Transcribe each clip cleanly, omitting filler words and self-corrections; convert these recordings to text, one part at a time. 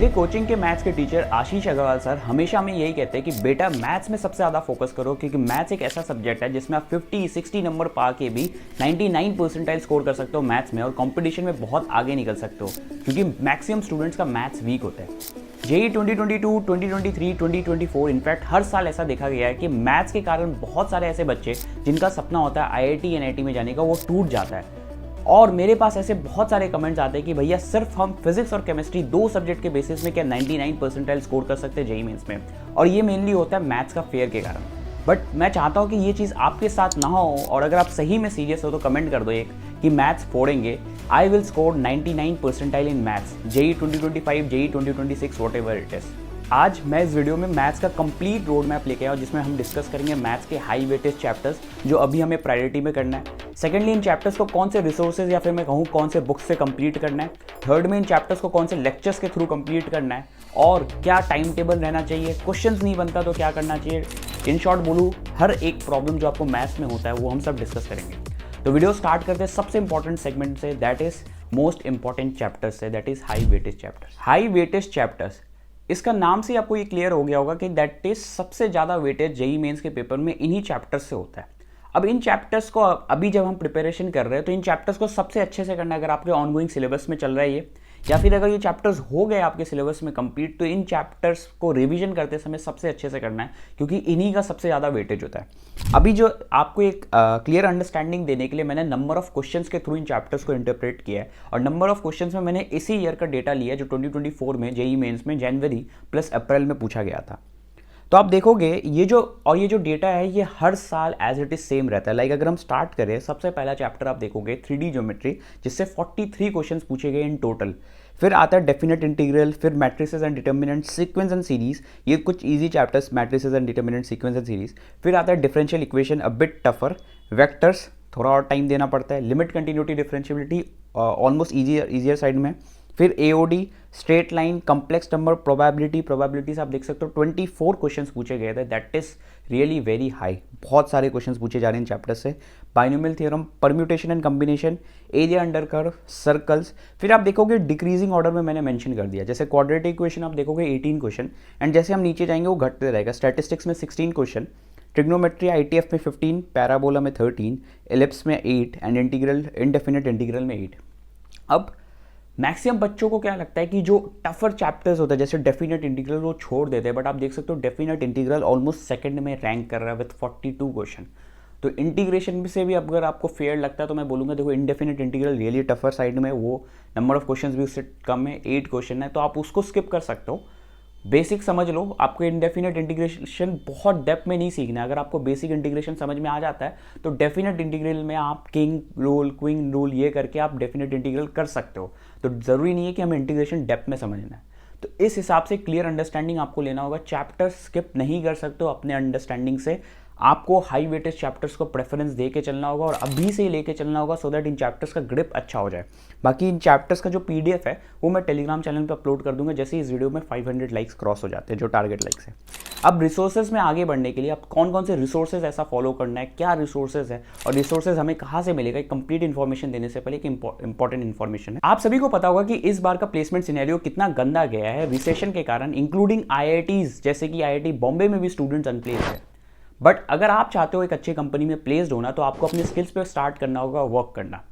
मेरे कोचिंग के मैथ्स के टीचर आशीष अग्रवाल सर हमेशा हमें यही कहते हैं कि बेटा मैथ्स में सबसे ज़्यादा फोकस करो, क्योंकि मैथ्स एक ऐसा सब्जेक्ट है जिसमें आप 50-60 नंबर पा के भी 99 परसेंटाइल स्कोर कर सकते हो मैथ्स में, और कंपटीशन में बहुत आगे निकल सकते हो, क्योंकि मैक्सिमम स्टूडेंट्स का मैथ्स वीक होता है। जेई 2022, 2023, 2024 इनफैक्ट हर साल ऐसा देखा गया है कि मैथ्स के कारण बहुत सारे ऐसे बच्चे जिनका सपना होता है आईआईटी एनआईटी में जाने का, वो टूट जाता है। और मेरे पास ऐसे बहुत सारे कमेंट्स आते हैं कि भैया सिर्फ हम फिजिक्स और केमिस्ट्री दो सब्जेक्ट के बेसिस में क्या 99 परसेंटाइल स्कोर कर सकते हैं जेईई मेंस में, और ये मेनली होता है मैथ्स का फेयर के कारण। बट मैं चाहता हूँ कि ये चीज़ आपके साथ ना हो, और अगर आप सही में सीरियस हो तो कमेंट कर दो एक कि मैथ्स फोड़ेंगे, I will score 99 percentile in maths, JEE 2025, JEE 2026, whatever it is. आज मैं इस वीडियो में मैथ्स का कंप्लीट रोड मैप लेके आया हूं, जिसमें हम डिस्कस करेंगे मैथ्स के हाई वेटेज चैप्टर्स जो अभी हमें प्रायोरिटी में करना है। सेकेंडली, इन चैप्टर्स को कौन से रिसोर्सेज या फिर मैं कहूँ कौन से बुक्स से कंप्लीट करना है। थर्ड में, इन चैप्टर्स को कौन से लेक्चर्स के थ्रू कंप्लीट करना है, और क्या टाइम टेबल रहना चाहिए, क्वेश्चंस नहीं बनता तो क्या करना चाहिए। इन शॉर्ट बोलूँ, हर एक प्रॉब्लम जो आपको मैथ्स में होता है वो हम सब डिस्कस करेंगे। तो वीडियो स्टार्ट करते हैं सबसे इंपॉर्टेंट सेगमेंट से, that is most important chapters से, that is high weightage chapters. High weightage chapters, इसका नाम से आपको ये क्लियर हो गया होगा कि दैट इज सबसे ज़्यादा वेटेज जेईई मेंस के पेपर में इन्हीं चैप्टर्स से होता है। अब इन चैप्टर्स को अभी जब हम प्रिपरेशन कर रहे हैं तो इन चैप्टर्स को सबसे अच्छे से करना है। अगर आपके ऑनगोइंग सिलेबस में चल रहा है ये, या फिर अगर ये चैप्टर्स हो गए आपके सिलेबस में कंप्लीट, तो इन चैप्टर्स को रिवीजन करते समय सबसे अच्छे से करना है, क्योंकि इन्हीं का सबसे ज़्यादा वेटेज होता है। अभी जो आपको एक क्लियर अंडरस्टैंडिंग देने के लिए मैंने नंबर ऑफ क्वेश्चंस के थ्रू इन चैप्टर्स को इंटरप्रेट किया है, और नंबर ऑफ क्वेश्चंस में मैंने इसी ईयर का डेटा लिया जो 2024 में जेईई मेंस में जनवरी प्लस अप्रैल में पूछा गया था। तो आप देखोगे ये जो डेटा है ये हर साल एज इट इज सेम रहता है। लाइक अगर हम स्टार्ट करें, सबसे पहला चैप्टर आप देखोगे 3D ज्योमेट्री, जिससे 43 क्वेश्चंस पूछे गए इन टोटल। फिर आता है डेफिनेट इंटीग्रल, फिर matrices and determinant, sequence and series, ये कुछ easy chapters, matrices and determinant, sequence and series. फिर आता है differential equation, a bit tougher, vectors थोड़ा और टाइम देना पड़ता है, limit continuity differentiability almost easier side में। फिर AOD, straight line, complex number, probabilities आप देख सकते हो 24 क्वेश्चंस पूछे गए थे, that is really very high. बहुत सारे क्वेश्चंस पूछे जा रहे हैं इन चैप्टर से। Binomial theorem, permutation and combination, area under curve, circles. फिर आप देखोगे डिक्रीजिंग ऑर्डर में मैंने मेंशन कर दिया, जैसे क्वाड्रेटिक इक्वेशन आप देखोगे 18 क्वेश्चन, एंड जैसे हम नीचे जाएंगे वो घटते रहेगा। स्टैटिस्टिक्स में 16 क्वेश्चन, ट्रिग्नोमेट्री आईटीएफ में 15, पैराबोला में 13, एलिप्स में 8, एंड इंटीग्रल, इनडेफिनेट इंटीग्रल में 8। अब मैक्सिमम बच्चों को क्या लगता है कि जो टफर चैप्टर्स होता है जैसे डेफिनेट इंटीग्रल वो छोड़ देते हैं, बट आप देख सकते हो डेफिनेट इंटीग्रल ऑलमोस्ट सेकंड में रैंक कर रहा है विद 42 क्वेश्चन। तो इंटीग्रेशन से भी अगर आपको फेयर लगता है तो मैं बोलूँगा देखो indefinite integral really tougher side में, वो नंबर ऑफ क्वेश्चन भी उससे कम है, 8 क्वेश्चन है, तो आप उसको स्किप कर सकते हो। बेसिक समझ लो, आपको इंडेफिनेट इंटीग्रेशन बहुत डेप्थ में नहीं सीखना है। अगर आपको बेसिक इंटीग्रेशन समझ में आ जाता है तो डेफिनेट इंटीग्रल में आप किंग रूल, क्वीन रूल ये करके आप डेफिनेट इंटीग्रल कर सकते हो। तो ज़रूरी नहीं है कि हमें इंटीग्रेशन डेप्थ में समझना है। तो इस हिसाब से क्लियर अंडरस्टैंडिंग आपको लेना होगा। चैप्टर स्किप नहीं कर सकते हो अपने अंडरस्टैंडिंग से। आपको हाई वेटेज चैप्टर्स को प्रेफरेंस दे के चलना होगा, और अभी से ही लेके चलना होगा, सो दैट इन चैप्टर्स का ग्रिप अच्छा हो जाए। बाकी इन चैप्टर्स का जो पीडीएफ है वो मैं टेलीग्राम चैनल पे अपलोड कर दूंगा जैसे इस वीडियो में 500 लाइक्स क्रॉस हो जाते हैं, जो टारगेट लाइक्स है। अब रिसोर्सेज में आगे बढ़ने के लिए अब कौन कौन से रिसोर्सेज ऐसा फॉलो करना है, क्या रिसोर्सेज है, और रिसोर्सेज हमें कहाँ से मिलेगा, एक कंप्लीट इन्फॉर्मेशन देने से पहले एक इंपॉर्टेंट इन्फॉर्मेशन है। आप सभी को पता होगा कि इस बार का प्लेसमेंट सिनेरियो कितना गंदा गया है रिसेशन के कारण, इंक्लूडिंग आईआईटीज, जैसे कि आईआईटी बॉम्बे में भी स्टूडेंट्स अनप्लेस्ड है। बट अगर आप चाहते हो एक अच्छी कंपनी में प्लेस्ड होना, तो आपको अपने स्किल्स पे स्टार्ट करना होगा, वर्क करना।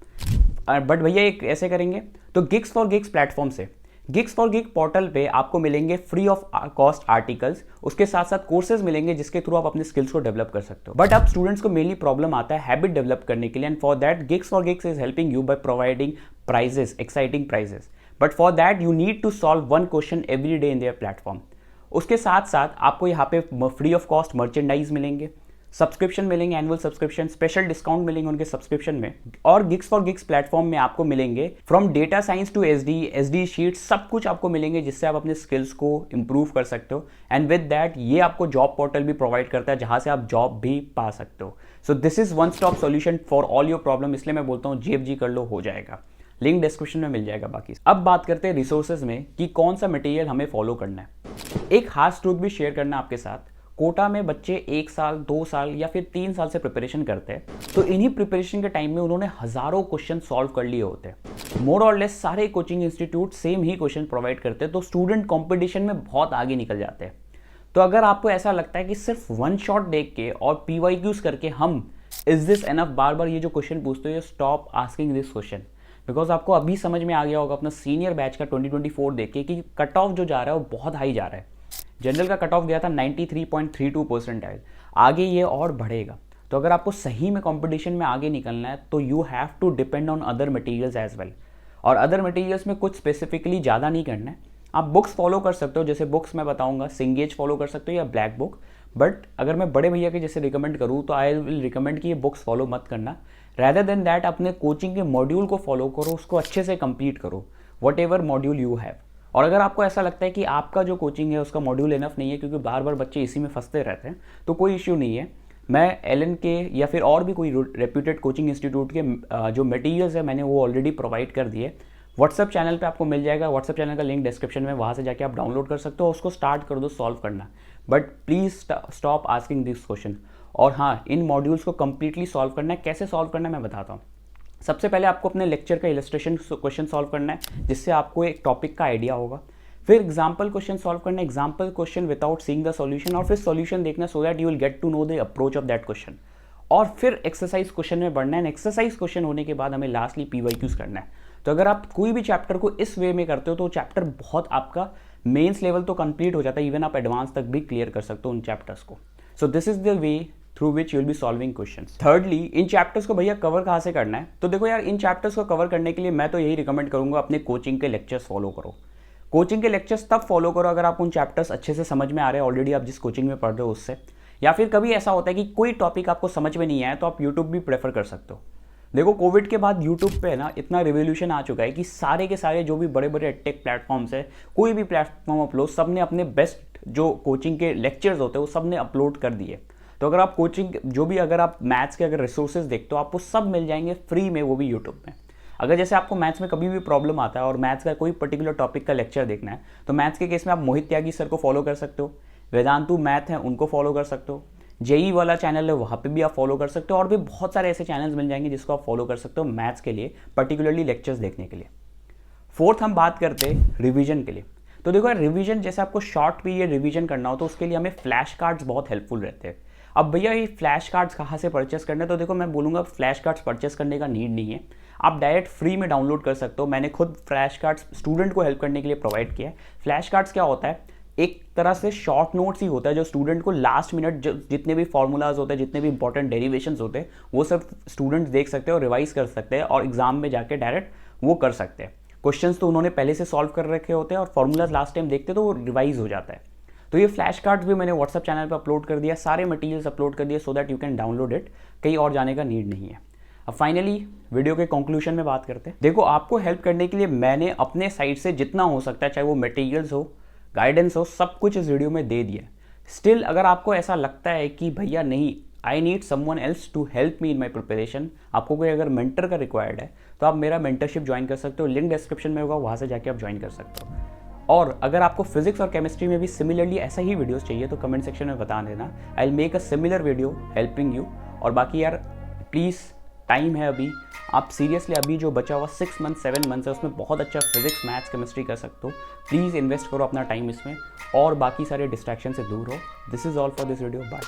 बट भैया एक ऐसे करेंगे तो गिग्स फॉर गिग्स प्लेटफॉर्म से, गिग्स फॉर गिग पोर्टल पे आपको मिलेंगे फ्री ऑफ कॉस्ट आर्टिकल्स, उसके साथ साथ कोर्सेज मिलेंगे जिसके थ्रू आप अपने स्किल्स को डेवलप कर सकते हो। बट अब स्टूडेंट्स को मेनली प्रॉब्लम आता है हैबिट डेवलप करने के लिए, and for that GeeksforGeeks is helping you by providing prizes, exciting prizes. But for that you need to solve one question every day in their platform. उसके साथ साथ आपको यहाँ पे फ्री ऑफ कॉस्ट मर्चेंडाइज मिलेंगे, subscription मिलेंगे, annual subscription, special discount मिलेंगे उनके सब्सक्रिप्शन में, और गिग्स फॉर गिग्स प्लेटफॉर्म में आपको मिलेंगे from data science to SD sheet, सब कुछ आपको मिलेंगे जिससे आप अपने स्किल्स को इंप्रूव कर सकते हो। एंड विद दैट ये आपको जॉब पोर्टल भी प्रोवाइड करता है जहां से आप जॉब भी पा सकते हो। So this is one stop solution for all your problem, इसलिए मैं बोलता हूँ जेएफजी कर लो, हो जाएगा। लिंक डिस्क्रिप्शन में मिल जाएगा। बाकी अब बात करते हैं रिसोर्सेज में कि कौन सा मटेरियल हमें फॉलो करना है। एक खास ट्रूथ भी शेयर करना आपके साथ, कोटा में बच्चे 1 साल, 2 साल या फिर 3 साल से प्रिपरेशन करते हैं, तो इन्हीं प्रिपरेशन के टाइम में उन्होंने हजारों क्वेश्चन सॉल्व कर लिए होते हैं। मोर और लेस सारे कोचिंग इंस्टीट्यूट सेम ही क्वेश्चन प्रोवाइड करते हैं, तो स्टूडेंट कंपटीशन में बहुत आगे निकल जाते हैं। तो अगर आपको ऐसा लगता है कि सिर्फ वन शॉट देख के और PYQs करके हम इज दिस एनफ बार बार ये जो क्वेश्चन पूछते हो, stop asking this question. Because आपको अभी समझ में आ गया होगा अपना सीनियर बैच का 2024 देख के कि कट ऑफ जो जा रहा है वो बहुत हाई जा रहा है। जनरल का कट ऑफ गया था 93.32 परसेंटाइल, आगे ये और बढ़ेगा। तो अगर आपको सही में कंपटीशन में आगे निकलना है तो you have to depend on other materials as well. और अदर मटेरियल्स में कुछ स्पेसिफिकली ज़्यादा नहीं करना है, आप बुक्स फॉलो कर सकते हो, जैसे बुक्स मैं बताऊंगा सिंगेज फॉलो कर सकते हो या ब्लैक बुक। बट अगर मैं बड़े भैया के जैसे रिकमेंड करूँ तो आई विल रिकमेंड कि ये बुक्स फॉलो मत करना। रैदर देन दैट अपने कोचिंग के मॉड्यूल को फॉलो करो, उसको अच्छे से कंप्लीट करो, what ever module you have. और अगर आपको ऐसा लगता है कि आपका जो कोचिंग है उसका मॉड्यूल इनफ नहीं है क्योंकि बार बार बच्चे इसी में फंसते रहते हैं, तो कोई इश्यू नहीं है। मैं LN के या फिर और भी कोई रेप्यूटेड कोचिंग इंस्टीट्यूट के जो मटेरियल्स है मैंने वो ऑलरेडी प्रोवाइड कर दिए। व्हाट्सअप चैनल पे आपको मिल जाएगा, व्हाट्सअप चैनल का लिंक डिस्क्रिप्शन में, वहाँ से जाके आप डाउनलोड कर सकते हो, उसको स्टार्ट कर दो सॉल्व करना। But please stop asking this question. और हाँ, इन मॉड्यूल्स को कंप्लीटली सॉल्व करना है। कैसे सॉल्व करना है मैं बताता हूँ। सबसे पहले आपको अपने लेक्चर का इलस्ट्रेशन क्वेश्चन सॉल्व करना है, जिससे आपको एक टॉपिक का आइडिया होगा। फिर एग्जाम्पल क्वेश्चन सॉल्व करना है, example question without seeing the solution, और फिर सॉल्यूशन देखना so that you will get to know the approach of that question. और फिर एक्सरसाइज क्वेश्चन में बढ़ना है। एक्सरसाइज क्वेश्चन होने के बाद हमें लास्टली PYQs करना है। तो अगर आप कोई भी चैप्टर को इस वे में करते हो तो चैप्टर बहुत आपका मेंस लेवल तो कंप्लीट हो जाता है, इवन आप एडवांस तक भी क्लियर कर सकते हो उन चैप्टर्स को। So this is the way through which you will be solving questions. Thirdly, in chapters को भैया कवर कहाँ से करना है? तो देखो यार, इन चैप्टर्स को कवर करने के लिए मैं तो यही रिकमेंड करूंगा, अपने कोचिंग के लेक्चर्स फॉलो करो। कोचिंग के लेक्चर्स तब फॉलो करो अगर आप उन चैप्टर्स अच्छे से समझ में आ रहे हैं ऑलरेडी आप जिस कोचिंग में पढ़ रहे हो उससे। या फिर कभी ऐसा होता है कि कोई टॉपिक आपको समझ में नहीं आया तो आप यूट्यूब भी प्रेफर कर सकते हो। देखो, कोविड के बाद यूट्यूब पे ना इतना रिवोल्यूशन आ चुका है कि सारे के सारे जो भी बड़े बड़े टेक प्लेटफॉर्म्स है, कोई भी प्लेटफॉर्म अपलोड, सब ने अपने बेस्ट जो कोचिंग के लेक्चर्स होते हैं वो सब ने अपलोड कर दिए। तो अगर आप कोचिंग जो भी, अगर आप मैथ्स के अगर रिसोर्सेज देखते हो आपको सब मिल जाएंगे फ्री में, वो भी यूट्यूब में। अगर जैसे आपको मैथ्स में कभी भी प्रॉब्लम आता है और मैथ्स का कोई पर्टिकुलर टॉपिक का लेक्चर देखना है, तो मैथ्स के केस में आप मोहित त्यागी सर को फॉलो कर सकते हो, वेदांतु मैथ है उनको फॉलो कर सकते हो, जेई वाला चैनल है वहाँ पे भी आप फॉलो कर सकते हो, और भी बहुत सारे ऐसे चैनल्स मिल जाएंगे जिसको आप फॉलो कर सकते हो मैथ्स के लिए, पर्टिकुलरली लेक्चर्स देखने के लिए। फोर्थ हम बात करते हैं रिवीजन के लिए। तो देखो यार, रिवीजन जैसे आपको शॉर्ट पीरियड रिवीजन करना हो तो उसके लिए हमें फ्लैश कार्ड्स बहुत हेल्पफुल रहते हैं। अब भैया ये फ्लैश कार्ड्स कहाँ से परचेस करने, तो देखो मैं बोलूँगा फ्लैश कार्ड्स परचेस करने का नीड नहीं है, आप डायरेक्ट फ्री में डाउनलोड कर सकते हो। मैंने खुद फ्लैश कार्ड्स स्टूडेंट को हेल्प करने के लिए प्रोवाइड किया है। फ्लैश कार्ड्स क्या होता है, एक तरह से शॉर्ट नोट्स ही होता है जो स्टूडेंट को लास्ट मिनट जितने भी फॉर्मूलाज होते हैं, जितने भी इंपॉर्टेंट डेरिवेशंस होते हैं, वो सब स्टूडेंट्स देख सकते हैं और रिवाइज कर सकते हैं और एग्जाम में जाके डायरेक्ट वो कर सकते हैं। क्वेश्चंस तो उन्होंने पहले से सॉल्व कर रखे होते हैं और फॉर्मूलाज लास्ट टाइम देखते तो वो रिवाइज हो जाता है। तो ये फ्लैश कार्ड्स भी मैंने व्हाट्सअप चैनल पर अपलोड कर दिया, सारे मटेरियल्स अपलोड कर दिए सो that you can download it, कहीं और जाने का नीड नहीं है। अब फाइनली वीडियो के कंक्लूजन में बात करते हैं। देखो, आपको हेल्प करने के लिए मैंने अपने साइड से जितना हो सकता है, चाहे वो मटेरियल्स हो, गाइडेंस हो, सब कुछ इस वीडियो में दे दिया। स्टिल अगर आपको ऐसा लगता है कि भैया नहीं, I need someone else to help me in my preparation, आपको कोई अगर मेंटर का रिक्वायर्ड है तो आप मेरा मेंटरशिप ज्वाइन कर सकते हो, लिंक डिस्क्रिप्शन में होगा, वहाँ से जाके आप ज्वाइन कर सकते हो। और अगर आपको फिजिक्स और केमिस्ट्री में भी सिमिलरली ऐसा ही वीडियोस चाहिए तो कमेंट सेक्शन में बता देना, I will make a similar video helping you. और बाकी यार प्लीज़, टाइम है अभी, आप सीरियसली अभी जो बचा हुआ 6 मंथ 7 मंथ्स है उसमें बहुत अच्छा फिजिक्स मैथ्स केमिस्ट्री कर सकते हो। प्लीज़ इन्वेस्ट करो अपना टाइम इसमें और बाकी सारे डिस्ट्रैक्शन से दूर हो। This is all for this video, bye.